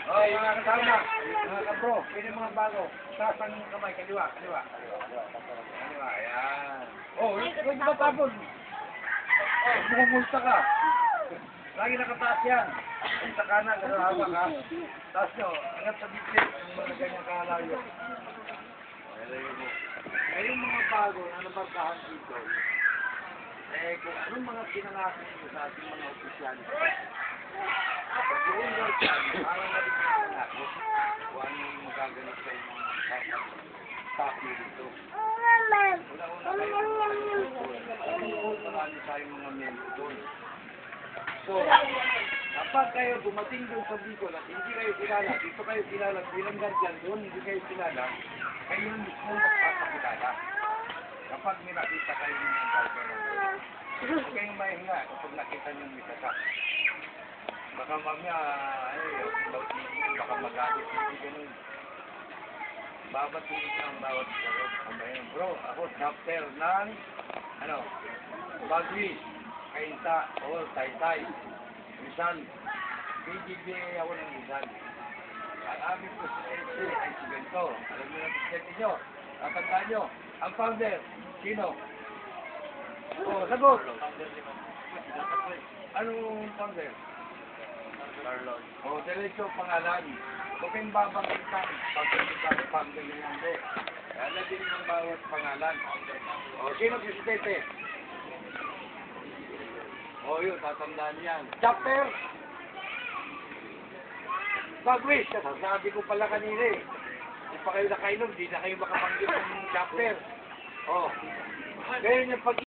Oh, mga kasama, mga kabro, pwede mga bago. Taas ang kamay, kaliwa. Kaliwa, ayan. Oh, huwag matapon. Oh, bumumulta ka. Lagi nakataas yan. Sa kanan, gano'n hawak ka. Taas nyo, angat sa bibig, yung mga ganyang kalayo. Ngayong mga bago na nabarkahan dito, kung anong mga pinangasin nyo sa ating mga opisyal, yung daw dyan, parang na rin yung pinako, kung anong magaganap sa inyong tapi dito. Una-una kayo, marami tayong mga miyembro doon. So, kapag kayo dumating doon sa Bicol at hindi kayo kilala, dito kayo kilala, bilang guardian doon, hindi kayo kilala, kayo mismo magpapakilala. Kapag may nakita kayo ng mga guardian, huwag kayong mahinga kapag nakita nyo may kasak. Baka mamaya, baka magalit, hindi ganun. Babatuin ang bawat laro. Bro, ako chapter ng, Bagwi, Kainta, o Taytay, Rizal. BGBA ako ng Rizal. Ang aming presidente ay si Bento. Alam niyo ang presidente nyo. Tatandaan nyo. Ang founder, sino? O, sagot. Anong founder? Carlos. O, diretso pangalan. Huwag kayong babangkitan. Pagkakitan, founder nyo yan. Kaya din ng bawat pangalan. O, sino presidente? O, yun, tatandaan yan. Chapter! Bagwis, sabi ko pala kanina eh. Hindi pa kayo nakainom, hindi na kayo makapanggit ng chapter. O, ngayon yung pag